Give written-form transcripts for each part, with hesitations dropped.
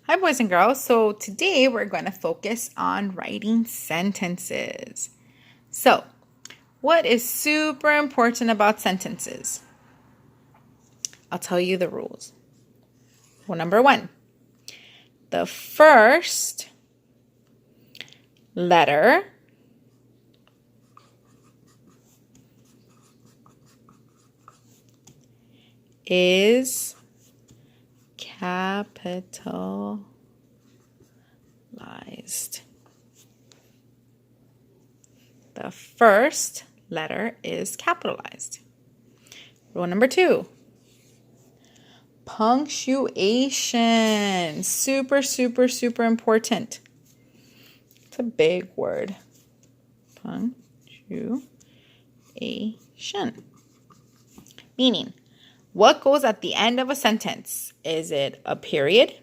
Hi, boys and girls. So today we're going to focus on writing sentences. So, what is super important about sentences? I'll tell you the rules. Rule number 1. The first letter is capitalized. The first letter is capitalized. Rule number 2. Punctuation. Super, super, super important. It's a big word. Punctuation. Meaning, what goes at the end of a sentence? Is it a period?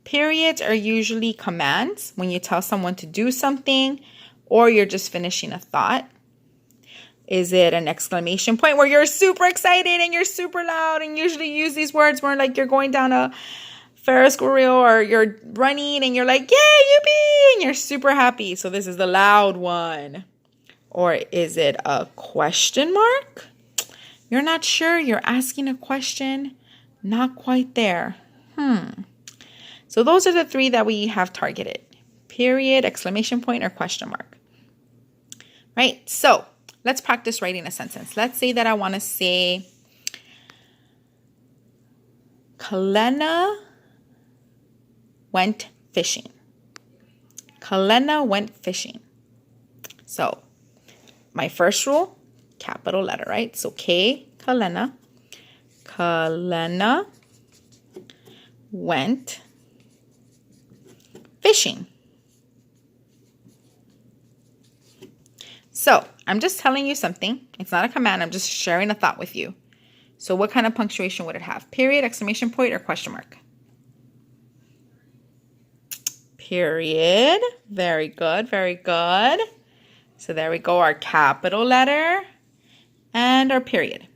Periods are usually commands when you tell someone to do something or you're just finishing a thought. Is it an exclamation point where you're super excited and you're super loud and usually use these words where like you're going down a Ferris wheel or you're running and you're like, yay, yippee, and you're super happy. So this is the loud one. Or is it a question mark? You're not sure. You're asking a question. Not quite there. So those are the 3 that we have targeted. Period, exclamation point, or question mark. Right? So let's practice writing a sentence. Let's say that I want to say, Kalena went fishing. Kalena went fishing. So my first rule, capital letter, right? So K, Kalena. Kalena went fishing. So I'm just telling you something. It's not a command. I'm just sharing a thought with you. So what kind of punctuation would it have? Period, exclamation point, or question mark? Period. Very good. Very good. So there we go. Our capital letter and our period.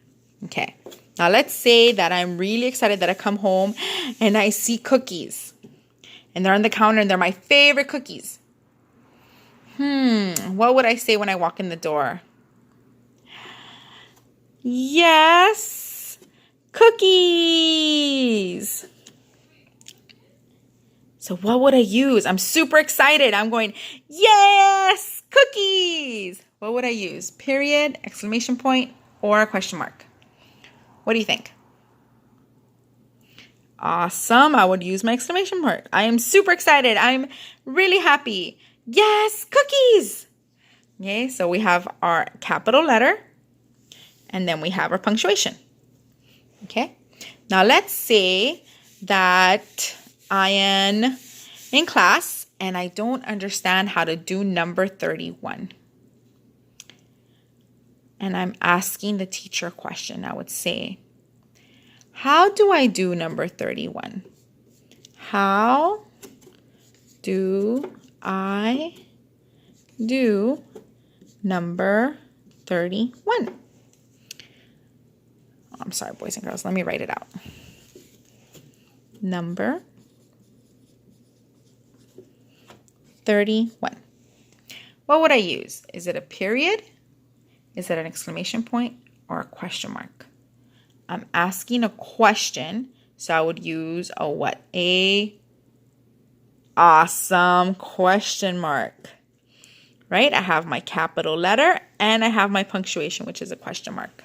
Okay. Now let's say that I'm really excited that I come home and I see cookies. And they're on the counter and they're my favorite cookies. What would I say when I walk in the door? Yes, cookies. So what would I use? I'm super excited. I'm going, yes, cookies. What would I use? Period, exclamation point, or a question mark? What do you think? Awesome. I would use my exclamation mark. I am super excited. I'm really happy. Yes, cookies. Okay, so we have our capital letter and then we have our punctuation. Okay, now let's say that I am in class and I don't understand how to do number 31. And I'm asking the teacher a question. I would say, how do I do number 31? How do I do number 31? I'm sorry, boys and girls. Let me write it out. Number 31. What would I use? Is it a period? Is it an exclamation point or a question mark? I'm asking a question, so I would use a what? A awesome question mark. Right? I have my capital letter and I have my punctuation, which is a question mark.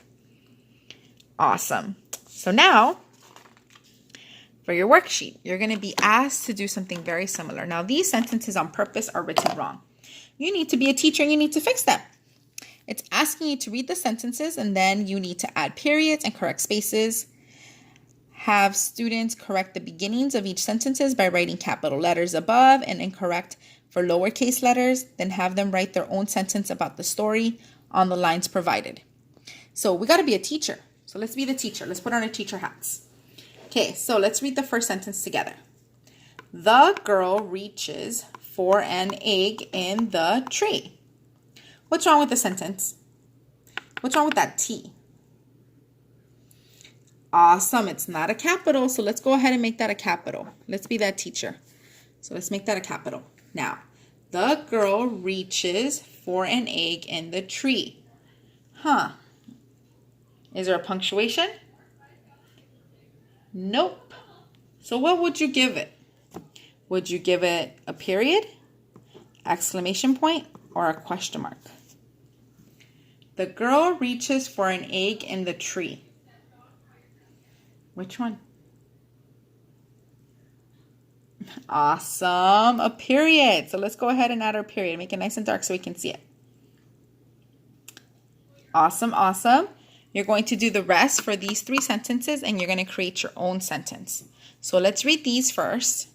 Awesome. So now, for your worksheet, you're going to be asked to do something very similar. Now, these sentences on purpose are written wrong. You need to be a teacher and you need to fix them. It's asking you to read the sentences and then you need to add periods and correct spaces. Have students correct the beginnings of each sentences by writing capital letters above and incorrect for lowercase letters. Then have them write their own sentence about the story on the lines provided. So we got to be a teacher. So let's be the teacher. Let's put on our teacher hats. Okay, so let's read the first sentence together. The girl reaches for an egg in the tray. What's wrong with the sentence? What's wrong with that T? Awesome. It's not a capital, so let's go ahead and make that a capital. Let's be that teacher. So let's make that a capital. Now, the girl reaches for an egg in the tree. Huh. Is there a punctuation? Nope. So what would you give it? Would you give it a period, exclamation point, or a question mark? The girl reaches for an egg in the tree. Which one? Awesome. A period. So let's go ahead and add our period. Make it nice and dark so we can see it. Awesome, awesome. You're going to do the rest for these 3 sentences and you're going to create your own sentence. So let's read these first.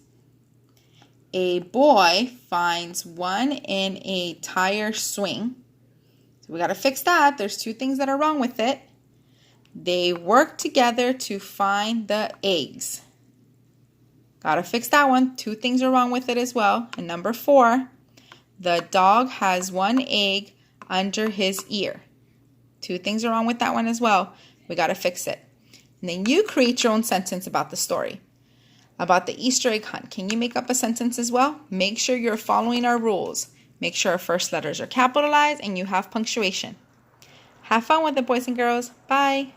A boy finds one in a tire swing. So we got to fix that. There's 2 things that are wrong with it. They work together to find the eggs. Got to fix that one. 2 things are wrong with it as well. And number 4, the dog has 1 egg under his ear. 2 things are wrong with that one as well. We got to fix it. And then you create your own sentence about the story. About the Easter egg hunt. Can you make up a sentence as well? Make sure you're following our rules. Make sure our first letters are capitalized and you have punctuation. Have fun with it, boys and girls. Bye.